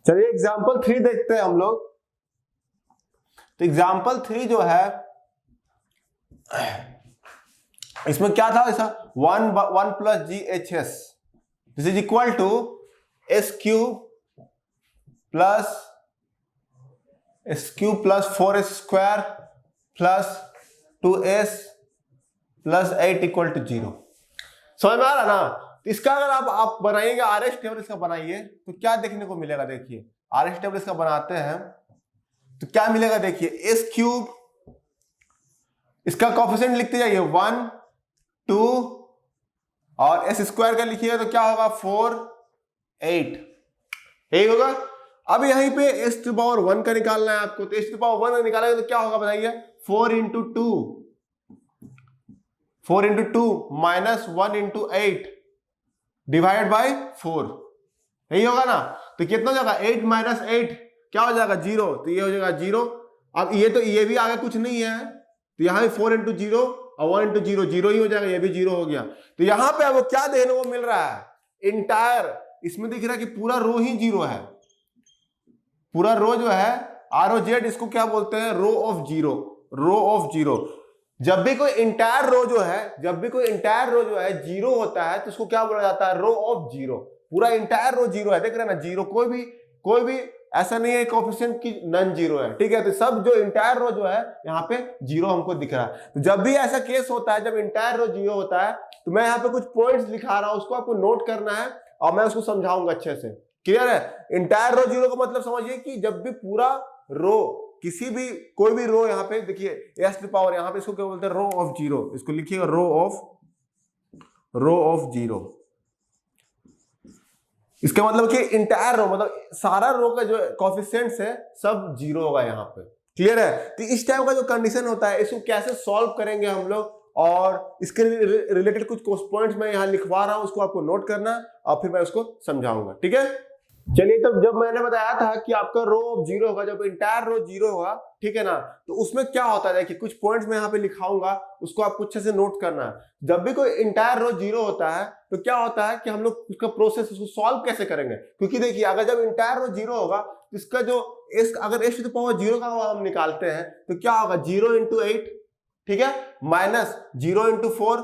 चलिए एग्जाम्पल 3 देखते हैं हम लोग। तो एग्जाम्पल 3 जो है इसमें क्या था, ऐसा 1 plus G H S this is equal to S cube plus 4s square plus 2s plus 8 equal to 0। समझ में आ रहा ना? तो इसका अगर आप बनाइएगा आर एस टेबल इसका बनाइए तो क्या देखने को मिलेगा, देखिए आर एस टेबल इसका बनाते हैं तो क्या मिलेगा, देखिए एस क्यूब, इसका कोफिशिएंट लिखते जाइए 1 2 और एस स्क्वायर का लिखिएगा तो क्या होगा 4 8, यही होगा। अब यहीं पे एस टू पावर 1 का निकालना है आपको, तो एस टू पावर 1 का निकालेंगे तो क्या होगा बताइए 4 into 2 minus 1 into 8 divide by 4, यही होगा ना। तो कितना हो जाएगा 8 माइनस 8 क्या हो जाएगा 0, तो ये हो जाएगा 0। अब ये भी आगे कुछ नहीं है तो यहाँ 4 इंटू 0 और 1 इंटू 0 0 ही हो जाएगा, ये भी 0 हो गया। तो यहाँ पे आपको क्या देखने को मिल रहा है, इंटायर इसमें दिख रहा है कि पूरा रो ही 0 है। पूरा रो जो है ROZ इसको क्या बोलते हैं, रो ऑफ जीरो। जब भी कोई इंटायर रो जो है 0 होता है तो उसको क्या बोला जाता है, रो ऑफ जीरो। पूरा इंटायर रो 0 है, देख रहे हैं ना, जीरो कोई भी ऐसा नहीं है कोएफिशिएंट की नन 0 है, ठीक है। तो सब जो इंटायर रो जो है यहाँ पे 0 हमको दिख रहा है। तो जब भी ऐसा केस होता है, जब इंटायर रो 0 होता है, तो मैं यहाँ पे कुछ पॉइंट्स लिखा रहा हूं, उसको आपको नोट करना है और मैं उसको समझाऊंगा अच्छे से। क्लियर है? इंटायर रो 0 का मतलब समझिए कि जब भी पूरा रो कोई भी रो यहाँ पे देखिए एस टू पावर, यहाँ पे इसको क्या बोलते हैं, रो ऑफ 0, इसको लिखिएगा रो ऑफ 0। इसका मतलब कि इंटायर रो मतलब सारा रो का जो कोएफिशिएंट्स है सब 0 होगा यहाँ पे। क्लियर है? तो इस टाइप का जो कंडीशन होता है इसको कैसे सॉल्व करेंगे हम लोग, और इसके रिलेटेड कुछ पॉइंट्स मैं यहाँ लिखवा रहा हूं, उसको आपको नोट करना और फिर मैं उसको समझाऊंगा, ठीक है। चलिए, तब जब मैंने बताया था कि आपका रो ऑफ 0 होगा, जब इंटायर रो 0 होगा, ठीक है ना, तो उसमें क्या होता है, देखिए कुछ पॉइंट्स मैं यहाँ पे लिखाऊंगा, उसको आपको अच्छे से नोट करना है। जब भी कोई इंटायर रो 0 होता है तो क्या होता है कि हम लोग उसका प्रोसेस उसको सॉल्व कैसे करेंगे, क्योंकि देखिए अगर जब इंटायर रो 0 होगा तो इसका जो अगर एस टू द पावर 0 का हम निकालते हैं तो क्या होगा 0 इंटू 8, ठीक है, माइनस 0 इंटू 4,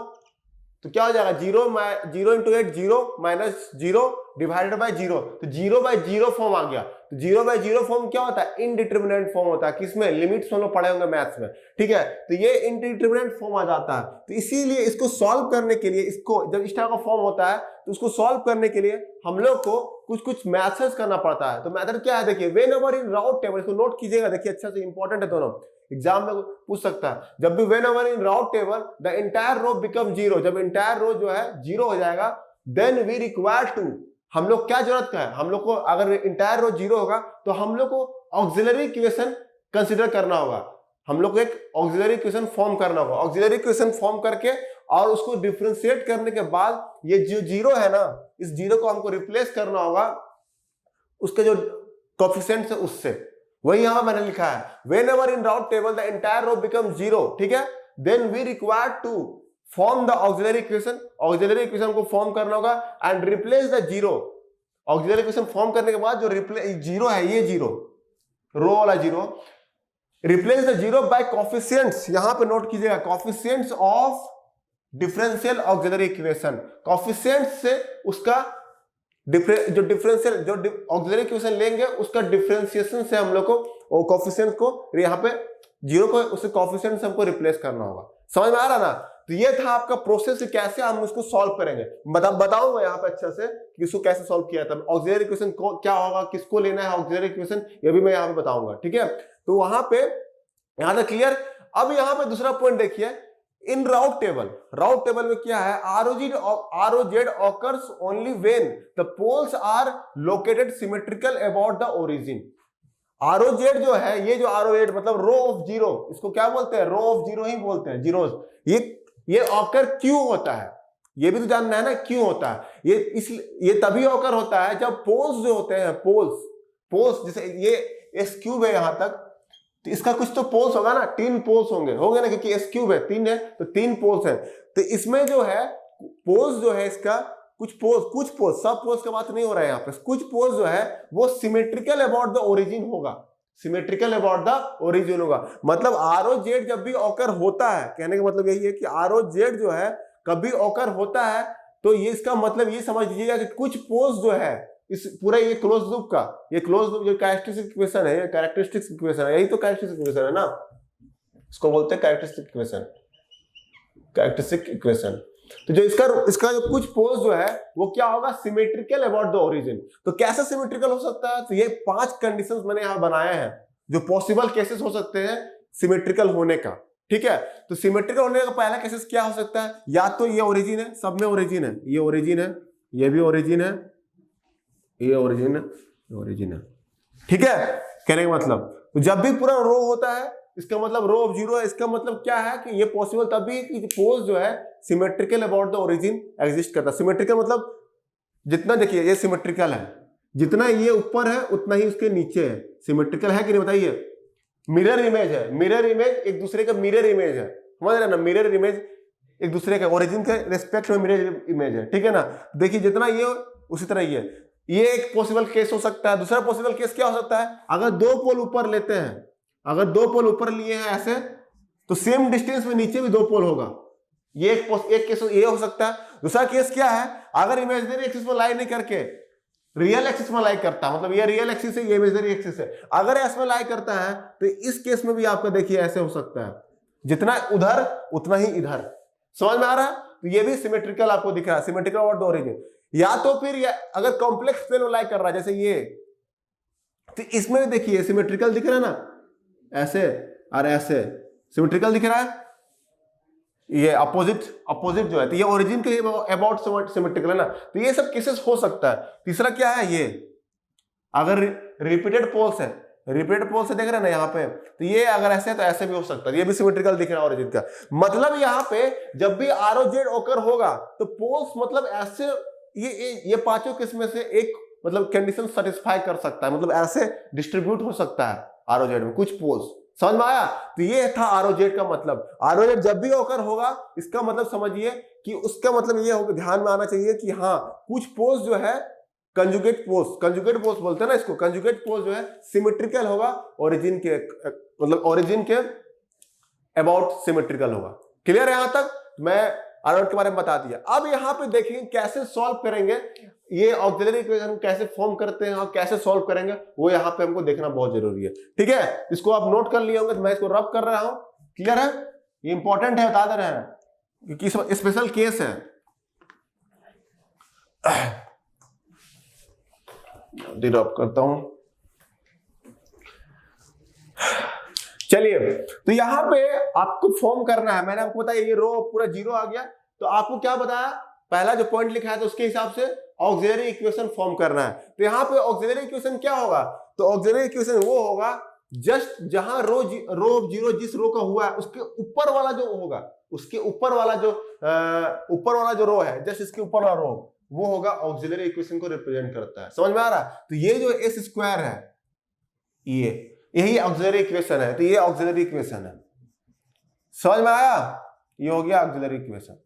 तो क्या हो जाएगा 0 इंटू 8 0 माइनस 0 डिवाइडेड बाय 0, तो 0 बाय 0 फॉर्म आ गया। तो 0 बाय 0 फॉर्म क्या होता है, इनडिटरमिनेंट फॉर्म होता है, किसमें, लिमिट्स हम लोग पढ़े होंगे मैथ्स में, ठीक है। तो ये इनडिटरमिनेंट फॉर्म आ जाता है। तो इसीलिए इसको सॉल्व करने के लिए, इसको जब इस टाइप का फॉर्म होता है तो उसको सॉल्व करने के लिए हम लोग को कुछ मैथड्स करना पड़ता है। तो मेथड क्या है, देखिए व्हेनेवर इन राउट टेबल, इसको नोट कीजिएगा, देखिए अच्छा से इंपॉर्टेंट है दोनों, एग्जाम में पूछ सकता है। जब भी whenever in Routh table the entire row become 0, जब एंटायर रो जो है 0 हो जाएगा, देन वी रिक्वायर टू, हम लोग क्या जरूरत का है, हम लोग को अगर इंटायर रो 0 होगा तो हम लोग को ऑक्सिलरी इक्वेशन कंसीडर करना होगा, हम लोग को एक ऑक्सिलरी इक्वेशन फॉर्म करना होगा। ऑक्सिलरी इक्वेशन फॉर्म करके और उसको डिफरेंशिएट करने के बाद ये जो 0 है ना, इस 0 को हमको रिप्लेस करना होगा उसके जो कोएफिशिएंट्स है उससे। वही यहां मैंने लिखा है whenever in route table the entire row becomes 0, ठीक है, then we require to form the auxiliary equation, auxiliary equation को फॉर्म करना होगा and replace the 0, auxiliary equation form करने के बाद जो 0 है, ये 0 रो वाला 0, replace the 0 by coefficients, यहां पे नोट कीजिएगा coefficients of differential auxiliary equation, coefficients से उसका जो डिफरेंशियल जो ऑक्सिलरी इक्वेशन लेंगे उसका डिफरेंशिएशन से हम लोग को कोएफिशिएंट को यहाँ पे 0 को उससे कोएफिशिएंट से हमको रिप्लेस करना होगा। समझ में आ रहा ना? तो ये था आपका प्रोसेस, कैसे हम उसको सॉल्व करेंगे, बताऊंगा यहाँ पे अच्छे से कि इसको कैसे सॉल्व किया था। ऑक्सिलरी इक्वेशन क्या होगा, किसको लेना है ऑक्सिलरी इक्वेशन, ये भी मैं यहाँ पे बताऊंगा, ठीक है। तो वहां पे यहाँ तक क्लियर। अब यहाँ पे दूसरा पॉइंट देखिए, इन राउट टेबल में क्या है, ROZ occurs only when the poles are located symmetrical about the origin। ROZ जो है, ये जो ROZ मतलब रो ऑफ 0, इसको क्या बोलते हैं, रो ऑफ 0 ही बोलते हैं, जीरोस। ये ऑकर क्यों होता है, ये भी तो जानना है ना, क्यों होता है ये तभी ऑकर होता है जब पोल्स जो होते हैं, पोल्स जैसे ये एस क्यूब है यहां तक, तो इसका कुछ तो पोल्स होगा ना, 3 पोल्स होंगे ना, क्योंकि एस क्यूब है 3 है तो 3 पोल्स है। तो इसमें जो है पोल्स जो है इसका कुछ पोज सब पोज की बात नहीं हो रहा है यहाँ पे। कुछ पोज जो है वो सिमेट्रिकल अबाउट द ओरिजिन होगा, सिमेट्रिकल अबाउट द ओरिजिन होगा। मतलब ROZ जब भी ऑकर होता है, कहने का मतलब यही है कि ROZ जो है कभी ऑकर होता है तो ये इसका मतलब ये समझ लीजिएगा कि कुछ पोज जो है इस पूरा ये क्लोज लूप का, ये क्लोज लूप जो कैरेक्टरिस्टिक इक्वेशन है, कैरेक्टरिस्टिक इक्वेशन है, यही तो कैरेक्टरिस्टिक इक्वेशन है ना, इसको बोलते हैं कैरेक्टरिस्टिक इक्वेशन, कैरेक्टरिस्टिक इक्वेशन। तो जो इसका जो कुछ पोज जो है वो क्या होगा, सिमेट्रिकल अबाउट द ओरिजिन। तो कैसे सिमेट्रिकल हो सकता है, तो ये 5 कंडीशंस मैंने यहां बनाए हैं जो पॉसिबल केसेस हो सकते हैं सिमेट्रिकल होने का। ठीक है, तो सिमेट्रिकल होने का पहला केसेस क्या हो सकता है, या तो ये ओरिजिन है, सब में ओरिजिन है, ये ओरिजिन है, ये भी ओरिजिन है, ये ओरिजिन है, ओरिजिन है। ठीक है, कहने का मतलब तो जब भी पूरा रो होता है इसका मतलब रो ऑफ जीरो है, इसका मतलब क्या है कि ये पॉसिबल तभी कि पोज जो है symmetrical about the origin exist करता है। सिमेट्रिकल मतलब जितना, देखिए ये सिमेट्रिकल है, जितना ये ऊपर है उतना ही उसके नीचे है। सिमेट्रिकल है कि नहीं बताइए, मिरर इमेज है, मिरर इमेज एक दूसरे का मिरर इमेज है, समझ रहे ना, मिरर इमेज एक दूसरे का ओरिजिन के रिस्पेक्ट में मिरर इमेज है। ठीक है ना, देखिए जितना ये उसी तरह ये एक पॉसिबल केस हो सकता है। दूसरा पॉसिबल केस क्या हो सकता है, अगर 2 पोल ऊपर लेते हैं, अगर 2 पोल ऊपर लिए हैं ऐसे, तो सेम डिस्टेंस में नीचे भी 2 पोल होगा, ये एक केस ये हो सकता है। दूसरा केस क्या है, अगर इमेजिनरी एक्सिस पर लाई नहीं करके रियल एक्सिस में लाई करता, मतलब ये रियल एक्सिस है, ये इमेजिनरी एक्सिस है, अगर ऐसे में लाई करता है तो इस केस में भी आपका देखिए ऐसे हो सकता है, जितना उधर उतना ही इधर। समझ में आ रहा है, तो ये भी सिमेट्रिकल आपको दिख रहा है, सिमेट्रिकल अबाउट द ओरिजिन। या तो फिर अगर कॉम्प्लेक्स प्लेन में लाई कर रहा है जैसे ये, तो इसमें भी देखिए सिमेट्रिकल दिख रहा है ना, ऐसे और ऐसे सिमेट्रिकल दिख रहा है, ये अपोजिट जो है, तो ये ओरिजिन के अबाउट सिमेट्रिकल है ना, तो ये सब केसेस हो सकता है। तीसरा क्या है, ये अगर रिपीटेड पोल्स है, रिपीटेड पोल से देख रहे हैं ना यहाँ पे, तो ये अगर ऐसे है तो ऐसे भी हो सकता है, ये भी सिमेट्रिकल दिख रहा है ओरिजिन का। मतलब यहाँ पे जब भी ROZ ओकर होगा तो पोल्स मतलब ऐसे ये 5 किस्म में से एक मतलब कंडीशन सेटिस्फाई कर सकता है, मतलब ऐसे डिस्ट्रीब्यूट हो सकता है ROZ में कुछ पोल्स। समझ में आया, तो ये था ROZ का मतलब। ROZ जब भी ओकर होगा इसका मतलब समझिए कि उसका मतलब ये होगा, ध्यान में आना चाहिए कि हाँ कुछ पोल्स जो है कंजुगेट पोल्स बोलते हैं ना इसको, कंजुगेट पोल्स जो है सिमेट्रिकल होगा ओरिजिन के, मतलब ओरिजिन के अबाउट सिमेट्रिकल होगा। क्लियर है, यहां तक मैं ROZ के बारे में बता दिया। अब यहाँ पे देखेंगे कैसे सॉल्व करेंगे, ये ऑक्सिलरी इक्वेशन कैसे फॉर्म करते हैं और कैसे सॉल्व करेंगे, वो यहाँ पे हमको देखना बहुत जरूरी है। ठीक है, इसको आप नोट कर लिए होंगे, तो मैं इसको रब कर रहा हूं। क्लियर है, ये इंपॉर्टेंट है, बता दे रहे हैं क्योंकि स्पेशल केस है। रब करता हूं, चलिए। तो यहां पे आपको फॉर्म करना है, मैंने आपको बताया ये रो पूरा 0 आ गया, तो आपको क्या बताया, पहला जो पॉइंट लिखा है तो उसके हिसाब से ऑक्सिलरी इक्वेशन फॉर्म करना है। तो यहाँ पे ऑक्सिलरी इक्वेशन क्या होगा, तो ऑक्सिलरी इक्वेशन वो होगा जस्ट जहां रो ऑफ जीरो जिस रो का हुआ है उसके ऊपर वाला जो होगा, उसके ऊपर वाला जो रो है, जस्ट इसके ऊपर वाला रो, वो होगा ऑक्सिलरी इक्वेशन को रिप्रेजेंट करता है। समझ में आ रहा है, तो ये जो S स्क्वायर है यही ऑक्सिलरी इक्वेशन है, तो ये ऑक्सिलरी इक्वेशन है। समझ में आया, ये हो गया ऑक्सिलरी इक्वेशन।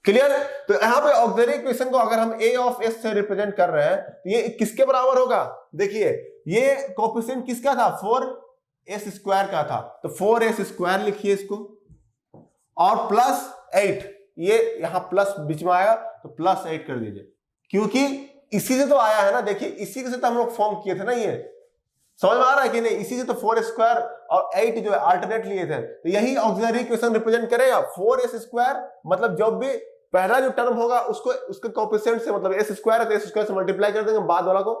क्लियर, तो यहां पे ऑक्सिलरी इक्वेशन को अगर हम A ऑफ S से रिप्रेजेंट कर रहे हैं तो ये किसके बराबर होगा, देखिए ये कोएफिशिएंट किसका था, 4S स्क्वायर का था, तो 4S स्क्वायर लिखिए इसको, और प्लस 8, ये यहां प्लस बीच में आएगा तो प्लस 8 कर दीजिए, क्योंकि इसी से तो आया है ना, देखिए इसी से तो हम लोग फॉर्म किए थे ना, ये समझ में आ रहा है कि नहीं, इसी से तो 4 स्क्वायर और 8 जो है अल्टरनेट लिए थे, तो यही ऑक्सिलरी इक्वेशन रिप्रेजेंट करेगा। 4S स्क्वायर मतलब जब भी पहला जो टर्म होगा उसको उसके कोएफिशिएंट से, मतलब S स्क्वायर है तो S स्क्वायर से मल्टीप्लाई कर देंगे, बाद वाला को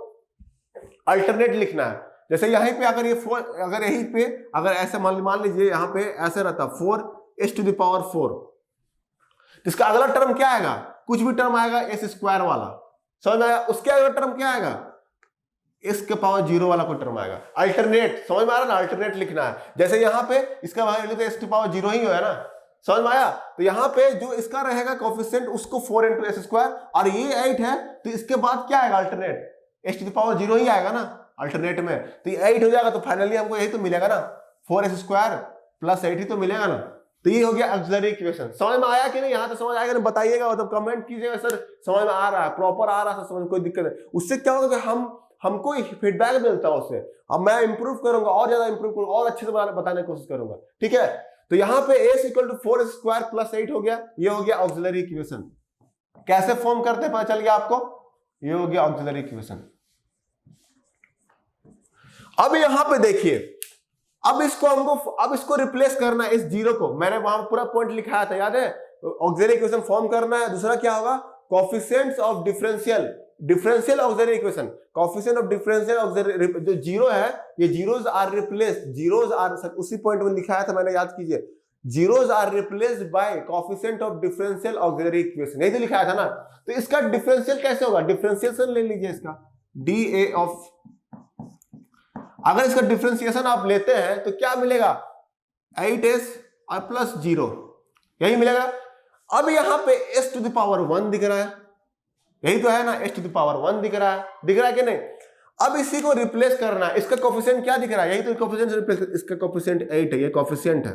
अल्टरनेट लिखना है। जैसे यहीं पे अगर ये 4, अगर यहीं पे अगर ऐसे मान लीजिए यहाँ पे ऐसे रहता 4S⁴, तो इसका अगला टर्म क्या आएगा, कुछ भी टर्म आएगा S स्क्वायर वाला, समझ में आया, उसके अगला टर्म क्या आएगा, S⁻0 वाला कोई टर्म आएगा, अल्टरनेट। समझ में आ रहा है ना, अल्टरनेट लिखना है। जैसे यहाँ पे इसका वैल्यू तो S⁻0 ही है ना, समझ में आया, तो यहाँ पे जो इसका रहेगा कोएफिशिएंट उसको 4 × S स्क्वायर, और ये 8 है तो इसके बाद क्या आएगा, अल्टरनेट S⁻0 ही आएगा ना अल्टरनेट में, तो ये 8 हो जाएगा, तो फाइनली हमको यही तो मिलेगा ना, 4S स्क्वायर प्लस 8 ही तो मिलेगा ना, तो ये हो गया ऑक्सिलरी इक्वेशन। समझ में आया कि नहीं? यहाँ तो समझ आएगा, बताइएगा, मतलब कमेंट कीजिएगा सर समझ में आ रहा है, प्रॉपर आ रहा है, समझ कोई दिक्कत है। उससे क्या होगा कि हमको फीडबैक मिलता है उससे, अब मैं इंप्रूव करूंगा, और ज्यादा इंप्रूव करूंगा, और अच्छे से बताने की कोशिश करूंगा। ठीक है, तो यहाँ पे a equal to 4 square plus 8 हो गया, ये हो गया ऑक्सिलरी इक्वेशन। कैसे फॉर्म करते हैं पता चल गया आपको, ये हो गया ऑक्सिलरी इक्वेशन। अब यहाँ पे देखिए, अब इसको रिप्लेस करना है, इस जीरो को मैंने वहां पूरा पॉइंट लिखाया था, याद है? ऑक्सिलरी इक्वेशन फॉर्म करना है। दूसरा क्या होगा, coefficients of differential auxiliary equation, coefficient of differential auxiliary, जो जीरो है ये zeros are replaced, zeros are, उसी पॉइंट में लिखाया था मैंने, याद कीजिए, zeros are replaced by coefficient of differential auxiliary equation, यही तो लिखाया था ना। तो इसका डिफरेंशियल कैसे होगा, डिफरेंशिएशन ले लीजिए इसका, डीए ऑफ, अगर इसका डिफरेंशिएशन आप लेते हैं तो क्या मिलेगा, 8s और प्लस 0, यही मिलेगा। अब यहां पे s टू द पावर 1 दिख रहा है, यही तो है ना, s टू द पावर 1 दिख रहा है कि नहीं? अब इसी को रिप्लेस करना है, इसका कोएफिशिएंट क्या दिख रहा है, यही तो कोएफिशिएंट रिप्लेस, इसका कोएफिशिएंट 8 है, ये कोएफिशिएंट है,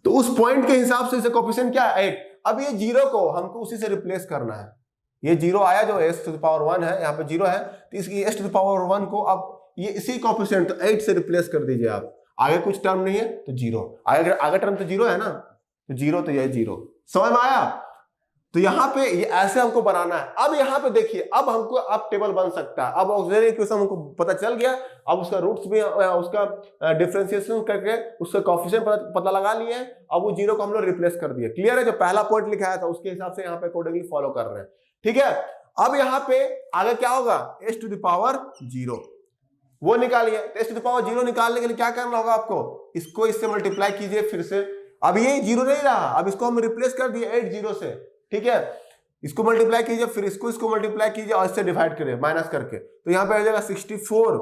तो उस पॉइंट के हिसाब से इसका कोएफिशिएंट क्या है, 8। अब ये 0 को हमको उसी से रिप्लेस करना है, ये 0 आया जो s टू द पावर 1 है, यहाँ पे 0 है, तो इसकी s टू द पावर 1 को अब ये इसी कोएफिशिएंट 8 से रिप्लेस कर दीजिए आप, आगे कुछ टर्म नहीं है तो 0, आगे टर्म तो 0 है ना, तो 0, तो ये 0, समझ में आया? तो यहाँ पे ये ऐसे हमको बनाना है। अब यहाँ पे देखिए, अब हमको अब टेबल बन सकता है, अब ऑक्सिलरी इक्वेशन हमको पता चल गया, अब उसका रूट्स भी, उसका डिफरेंशिएशन करके उसका कोएफिशिएंट पता लगा लिए हैं, अब वो 0 को हम लोग रिप्लेस कर दिए। क्लियर है? जो पहला पॉइंट लिखाया था उसके हिसाब से यहाँ पे अकॉर्डिंगली फॉलो कर रहे हैं। ठीक है, अब यहाँ पे आगे क्या होगा, s टू द पावर 0 वो निकालिए। तो s टू द पावर 0 निकालने के लिए क्या करना होगा आपको, इसको इससे मल्टीप्लाई कीजिए फिर से, अब ये 0 नहीं रहा, अब इसको हम रिप्लेस कर दिए 8 0 से। ठीक है, इसको मल्टीप्लाई कीजिए, फिर इसको मल्टीप्लाई कीजिए और इससे डिवाइड करिए माइनस करके, तो यहाँ पे आ जाएगा 64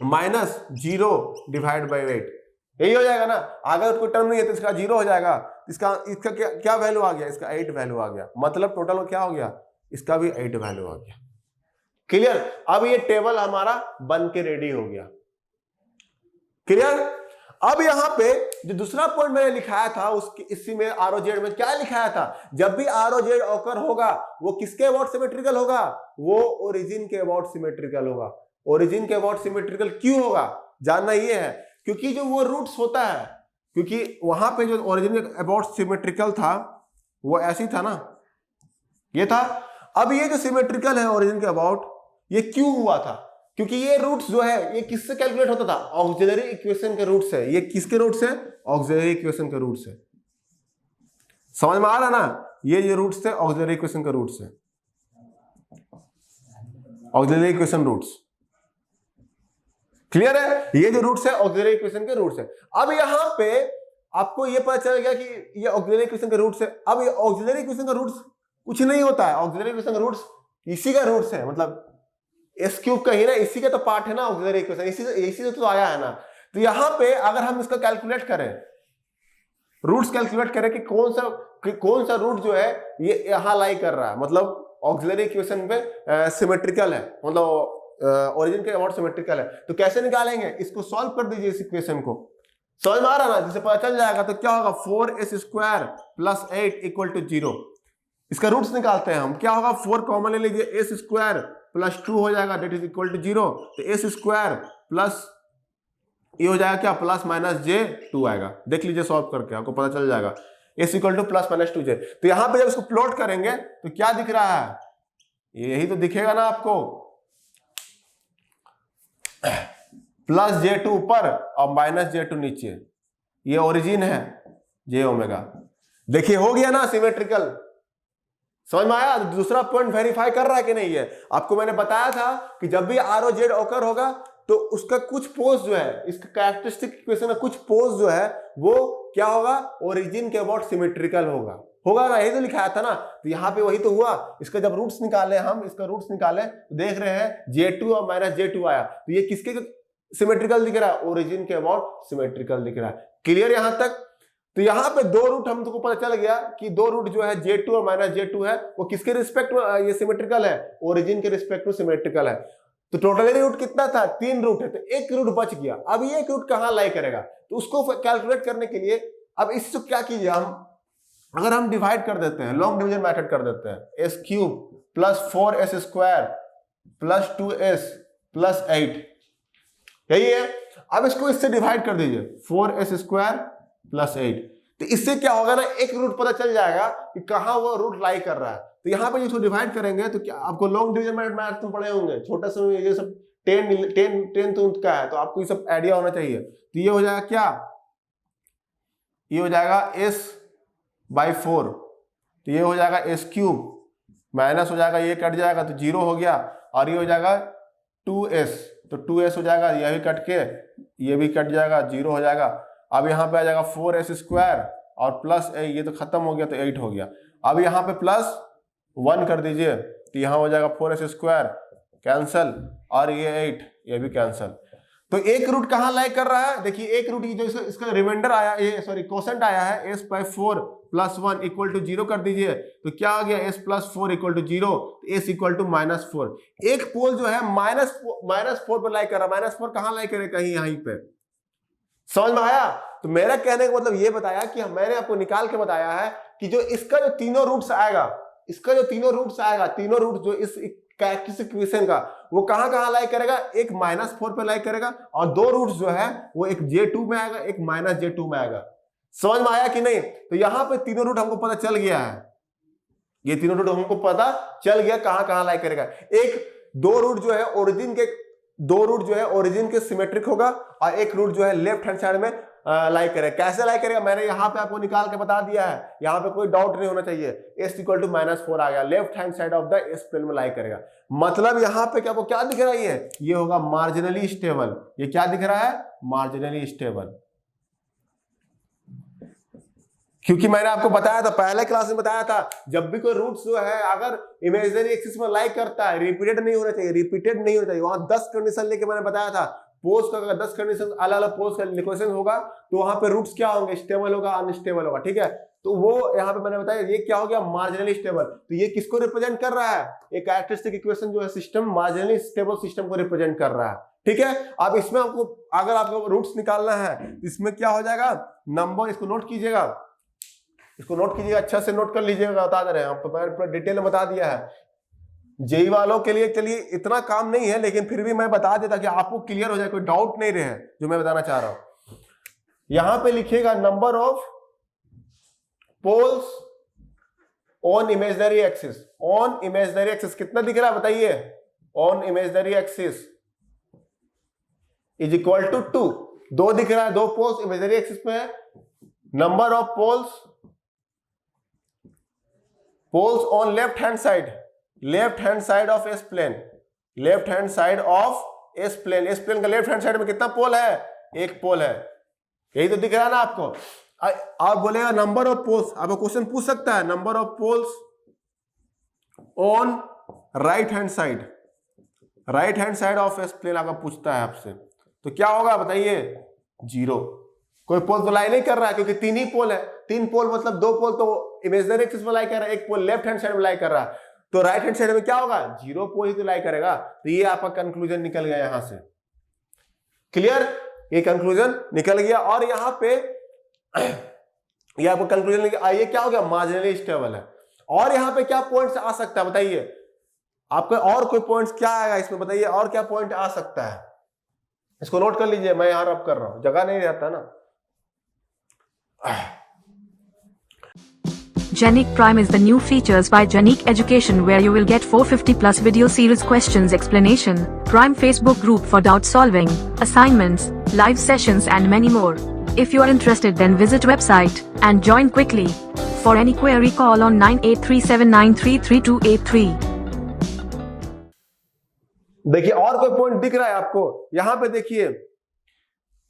माइनस 0 डिवाइड बाई 8, यही हो जाएगा ना। अगर कोई टर्म नहीं है तो इसका 0 हो जाएगा, इसका क्या वैल्यू आ गया, इसका 8 वैल्यू आ गया, मतलब टोटल में क्या हो गया, इसका भी 8 वैल्यू आ गया। क्लियर? अब ये टेबल हमारा बन के रेडी हो गया। क्लियर? अब यहां पे जो दूसरा पॉइंट मैंने लिखाया था उसके इसी में ROZ में क्या लिखाया था, जब भी ROZ ऑकर होगा वो किसके अबाउट सिमेट्रिकल होगा, वो ओरिजिन के अबाउट सिमेट्रिकल होगा। ओरिजिन के अबाउट सिमेट्रिकल क्यों होगा, जानना ये है, क्योंकि जो वो रूट्स होता है, क्योंकि वहां पे जो ओरिजिन के अबाउट सिमेट्रिकल था वो ऐसी था ना, ये था। अब ये जो सिमेट्रिकल है ओरिजिन के अबाउट, ये क्यों हुआ था, क्योंकि ये रूट्स जो है ये किससे कैलकुलेट होता था, ऑक्सिलरी इक्वेशन के रूट्स है। ये किसके रूट्स है, ऑक्सिलरी इक्वेशन के रूट्स है। समझ में आ रहा ना, ये रूट्स थे ऑक्सिलरी इक्वेशन के रूट्स है, ऑक्सिलरी इक्वेशन रूट्स। क्लियर है? ये जो रूट्स है ऑक्सिलरी इक्वेशन के रूट्स है। अब यहां पे आपको ये पता चल गया कि ये ऑक्सिलरी इक्वेशन के रूट्स है। अब ये ऑक्सिलरी इक्वेशन का रूट्स कुछ नहीं होता है, ऑक्सिलरी इक्वेशन का रूट्स इसी का रूट्स है, मतलब एस क्यूब का ही ना, इसी का तो पार्ट है ना ऑक्सिलरी इक्वेशन, इसी से तो आया है ना। तो यहां पे अगर हम इसका कैलकुलेट करें, रूट्स कैलकुलेट करें कि कौन सा रूट जो है ये यहां लाई कर रहा है, मतलब ऑक्सिलरी इक्वेशन पे सिमेट्रिकल है, मतलब ओरिजिन के अबाउट सिमेट्रिकल है, तो कैसे निकालेंगे, इसको सॉल्व कर दीजिए इस इक्वेशन को। समझ में आ रहा ना, जिसे पता चल जाएगा तो क्या होगा, 4s square plus 8 equal to 0। इसका रूट्स निकालते हैं हम, क्या होगा, 4 कॉमन ले लीजिए, s स्क्वायर प्लस 2 हो जाएगा, दैट इज इक्वल टू 0। तो s स्क्वायर प्लस ये हो जाएगा क्या, प्लस माइनस j2 आएगा। देख लीजिए सॉल्व करके, आपको पता चल जाएगा s equal two plus minus 2j। तो यहां पे जब इसको प्लॉट करेंगे तो क्या दिख रहा है, यही तो दिखेगा ना आपको, प्लस j2 ऊपर और माइनस j2 नीचे, ये ओरिजिन है j ओमेगा। देखिए हो गया ना सिमेट्रिकल। समझ में आया? दूसरा पॉइंट वेरीफाई कर रहा है कि नहीं है। आपको मैंने बताया था कि जब भी ROZ ऑकर होगा तो उसका कुछ पोज जो है, इसका कैरेक्टरिस्टिक इक्वेशन का कुछ पोज जो है वो क्या होगा, ओरिजिन के अबाउट सिमेट्रिकल होगा ना, यही तो लिखाया था ना। तो यहाँ पे वही तो हुआ। इसका जब रूट्स निकाले हम, इसका रूट्स निकाले तो देख रहे हैं j2 और माइनस j2 आया, तो ये किसके सिमेट्रिकल दिख रहा है, ओरिजिन के अबाउट सिमेट्रिकल दिख रहा है। क्लियर यहां तक? तो यहां पे दो रूट हमको पता चल गया कि दो रूट जो है j2 और माइनस j2 है, वो किसके रिस्पेक्ट में ये सिमेट्रिकल है, ओरिजिन के रिस्पेक्ट में सिमेट्रिकल है। तो टोटली रूट कितना था, 3 रूट है, तो 1 रूट बच गया। अब ये 1 रूट कहां लाई करेगा, तो उसको कैलकुलेट करने के लिए अब इससे क्या कीजिए, हम अगर हम डिवाइड कर देते हैं, लॉन्ग डिवीजन मेथड कर देते हैं, S cube plus 4s square plus 2s plus 8, यही है। अब इसको इससे डिवाइड कर दीजिए, 4s स्क्वायर प्लस 8, तो इससे क्या होगा ना, एक रूट पता चल जाएगा कि कहां वो रूट लाई कर रहा है। तो यहाँ पे इसको डिवाइड करेंगे तो क्या आपको लॉन्ग डिवीजन मैथ में पढ़े होंगे, छोटा सा ये सब 10 का है, तो आपको ये सब आइडिया होना चाहिए। तो ये हो जाएगा क्या, ये हो जाएगा s/4, तो ये हो जाएगा s क्यूब, माइनस हो जाएगा, ये कट जाएगा तो 0 हो गया, और ये हो जाएगा 2s, तो 2s हो जाएगा, यह भी कट के ये भी कट जाएगा, 0 हो जाएगा। अब यहाँ पे आ जाएगा 4s स्क्वायर और प्लस ये तो खत्म हो गया, तो 8 हो गया। अब यहाँ पे प्लस 1 कर दीजिए, तो यहाँ हो जाएगा 4s स्क्वायर कैंसल, और ये 8 ये भी कैंसल। तो एक रूट कहाँ लाई कर रहा है, देखिए एक रूट जो इसका रिमाइंडर आया, ये सॉरी कोसेंट आया है, s/4 प्लस 1 इक्वल टू 0 कर दीजिए, तो क्या आ गया, s+4 equal to 0, s equal to -4। एक पोल जो है -4 पर लाई कर रहा है, -4 कहाँ लाई करे, कहीं यहीं पे, समझ में आया। तो मेरा कहने का मतलब ये बताया कि मैंने आपको निकाल के बताया है कि जो इसका जो तीनों रूट्स आएगा, इसका जो तीनों रूट्स आएगा, तीनों रूट जो इस इक्वेशन का, वो कहां लाई करेगा, एक -4 पे लाई करेगा, और 2 रूट्स जो है वो एक J2 में आएगा, एक -J2 में आएगा। समझ में आया कि नहीं। तो यहां पे तीनों रूट हमको पता चल गया है, ये तीनों रूट हमको पता चल गया कहां लाई करेगा। दो रूट जो है ओरिजिन के सिमेट्रिक होगा, और एक रूट जो है लेफ्ट हैंड साइड में लाई करेगा। कैसे लाई करेगा, मैंने यहाँ पे आपको निकाल के बता दिया है, यहाँ पे कोई डाउट नहीं होना चाहिए। s इक्वल टू -4 आ गया, left hand side of the S plane में लाई करेगा। मतलब यहाँ पे क्या क्या दिख रहा है, ये होगा मार्जिनली स्टेबल। ये क्या दिख रहा है, मार्जिनली स्टेबल, क्योंकि मैंने आपको बताया था, पहले क्लास में बताया था, जब भी कोई रूट्स जो है अगर इमेजिनरी एक्सिस में लाई करता है, रिपीटेड नहीं होना चाहिए, वहां 10 कंडीशन लेके मैंने बताया था। पोज का अगर 10 कंडीशन अलग अलग पोज का इक्वेशन होगा, तो वहां पे रूट्स क्या होंगे, स्टेबल होगा, अनस्टेबल होगा, ठीक है। तो वो यहाँ पे मैंने बताया, ये क्या हो गया, मार्जिनली स्टेबल। तो ये किसको रिप्रेजेंट कर रहा है, एक कैरेक्टरिस्टिक इक्वेशन जो है सिस्टम, मार्जिनली स्टेबल सिस्टम को रिप्रेजेंट कर रहा है, ठीक है। अब इसमें आपको अगर आपको रूट्स निकालना है, इसमें क्या हो जाएगा, नंबर, इसको नोट कीजिएगा, अच्छा से नोट कर लीजिएगा, बता दे रहे हैं, पूरा डिटेल में बता दिया है। जेई वालों के लिए चलिए इतना काम नहीं है, लेकिन फिर भी मैं बता देता कि आपको क्लियर हो जाए, कोई डाउट नहीं रहे जो मैं बताना चाह रहा हूं। यहां पे लिखिएगा number of poles on imaginary axis, कितना दिख रहा है बताइए, on imaginary axis is equal to 2 दिख रहा है, 2 पोल्स इमेजिनरी एक्सिस पे है। Number of poles on left hand side of S plane, S plane का लेफ्ट हैंड साइड में कितना पोल है, 1 पोल है, यही तो दिख रहा है ना आपको। आप बोलेगा नंबर ऑफ पोल्स, आपको क्वेश्चन पूछ सकता है, number of poles on right hand side of S plane आपका पूछता है आपसे, तो क्या होगा बताइए, 0। कोई पोल तो लाई नहीं कर रहा है, क्योंकि 3 ही पोल है, 3 पोल मतलब 2 पोल तो इमेजिनरी एक्सिस में लाई कर रहा है, 1 पोल लेफ्ट हैंड साइड में लाई कर रहा है, तो राइट हैंड साइड में क्या होगा, 0 पोल ही तो लाई करेगा। तो ये आपका कंक्लूजन निकल गया यहां से, क्लियर, ये कंक्लूजन निकल गया। और यहां पे ये आपको कंक्लूजन ये क्या हो गया, मार्जिनली स्टेबल है। और यहां पे क्या पॉइंट्स आ सकता है बताइए, आपका और कोई पॉइंट्स क्या आएगा इसमें बताइए, और क्या पॉइंट आ सकता है, इसको नोट कर लीजिए, मैं यहां रब कर रहा हूं, जगह नहीं रहता ना। Genic Prime is the new features by Genic Education, where you will get 450 plus video series questions explanation, Prime Facebook group for doubt solving, assignments, live sessions and many more. If you are interested, then visit website and join quickly. For any query, call on 9837933283. देखिए और कोई point दिख रहा है आपको, यहां पे देखिए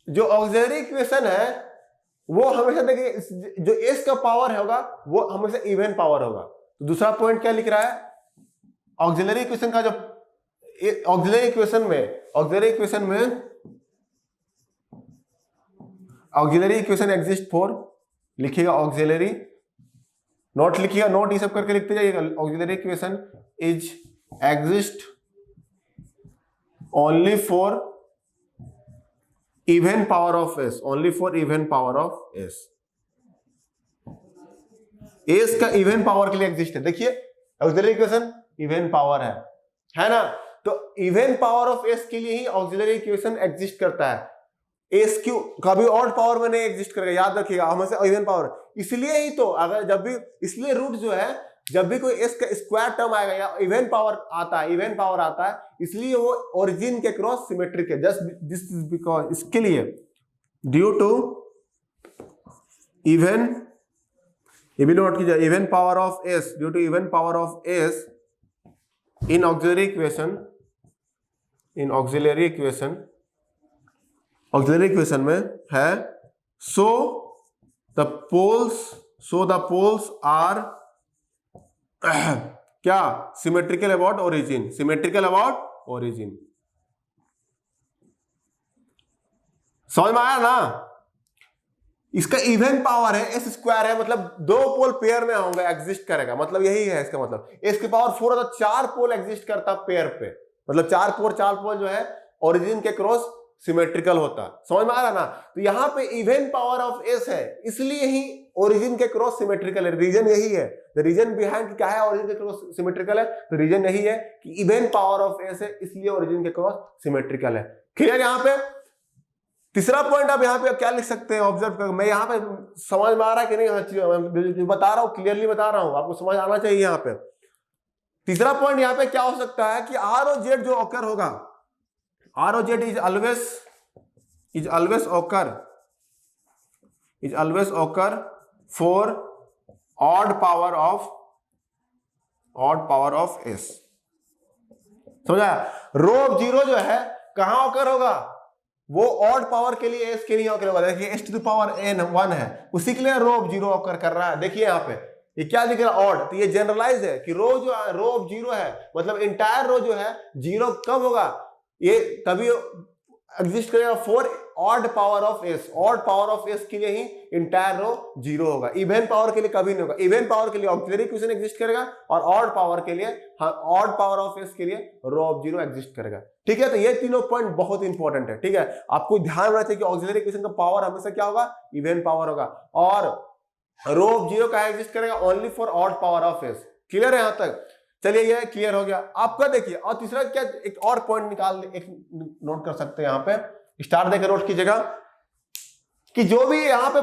जो ऑक्सिलरी इक्वेशन है वो हमेशा देखिए जो एस का पावर होगा वो हमेशा इवन पावर होगा। तो दूसरा पॉइंट क्या लिख रहा है, ऑक्सिलरी इक्वेशन का जो ऑक्सिलरी इक्वेशन एग्जिस्ट फॉर, लिखिएगा ऑक्सिलरी, नोट लिखिएगा, नोट ये सब करके लिखते जाइएगा, auxiliary equation is exist only for even power of S, only for even power of S. S का इवन पावर के लिए एग्जिस्ट है। देखिए ऑक्सिलरी इक्वेशन इवन पावर है ना, तो इवन पावर ऑफ एस के लिए ही ऑक्सिलरी इक्वेशन एग्जिस्ट करता है। एस क्यू कभी ऑड पावर में नहीं एग्जिस्ट करेगा, याद रखिएगा, हमेशा इवन पावर। इसलिए ही तो अगर जब भी, इसलिए रूट जो है जब भी कोई एस का स्क्वायर टर्म आएगा या इवन पावर आता है, इवन पावर आता है, इसलिए वो ओरिजिन के क्रॉस सिमेट्रिक है। जस्ट दिस इज बिकॉज, इसके लिए ड्यू टू इवन, ये भी नोट कीजिए, even power of S, due to even power of S in auxiliary equation, in auxiliary equation, auxiliary equation में है, सो द पोल्स आर क्या, symmetrical about origin, symmetrical about origin. समझ में आया ना? इसका इवन पावर है, एस स्क्वायर है, मतलब दो पोल पेयर में होंगे, एग्जिस्ट करेगा, मतलब यही है इसका मतलब। एस की पावर 4 है तो 4 पोल एग्जिस्ट करता पेयर पे, मतलब 4 पोल जो है ओरिजिन के क्रॉस सिमेट्रिकल होता। समझ में आ रहा ना? तो यहां पे इवन पावर ऑफ एस है, इसलिए ही ओरिजिन के क्रॉस सिमेट्रिकल है। रीजन यही है, द रीजन बिहाइंड क्या है ओरिजिन के क्रॉस सिमेट्रिकल है, तो रीजन यही है कि इवन पावर ऑफ एस है, इसलिए ओरिजिन के क्रॉस सिमेट्रिकल है। क्लियर? यहां पे तीसरा पॉइंट आप यहाँ पे क्या लिख सकते हैं, ऑब्जर्व कर, मैं यहाँ पे समझ में आ रहा है कि नहीं, मैं बता रहा हूँ, क्लियरली बता रहा हूँ, आपको समझ आना चाहिए। यहाँ पे तीसरा पॉइंट यहाँ पे क्या हो सकता है कि आर और जेड जो ऑकर होगा, आर और Z is always occur for odd power of S. समझा? रो ऑफ जीरो जो है कहां ऑकर होगा, वो ऑड पावर के लिए एस के लिए ऑकर होगा। देखिए S to the power N 1 है, उसी के लिए रो ऑफ जीरो ऑकर कर रहा है। देखिए यहाँ पे ये क्या दिख रहा है, ऑड, तो ये जनरलाइज है कि रो ऑफ जीरो है, मतलब इंटायर रो जो है जीरो कब होगा, ये तभी एग्जिस्ट करेगा for odd power of S. Odd power of S के लिए ही इंटायर रो जीरो होगा, इवन पावर के लिए कभी नहीं होगा। इवन पावर के लिए ऑक्सिलरी इक्वेशन एग्जिस्ट करेगा और ऑड पावर के लिए, ऑड पावर ऑफ एस के लिए रो ऑफ जीरो एग्जिस्ट करेगा। ठीक है, तो ये तीनों पॉइंट बहुत इंपॉर्टेंट है। ठीक है, आपको ध्यान रखना चाहिए कि ऑक्सिलरी इक्वेशन का पावर हमेशा क्या होगा, इवन पावर होगा, और रो ऑफ जीरो का एग्जिस्ट करेगा only for odd power of S. Clear है यहां तक? चलिए ये क्लियर हो गया आपका। देखिए और तीसरा क्या, एक और पॉइंट निकाल, एक नोट कर सकते हैं यहाँ पे, स्टार देकर नोट कीजिएगा कि जो भी यहाँ पे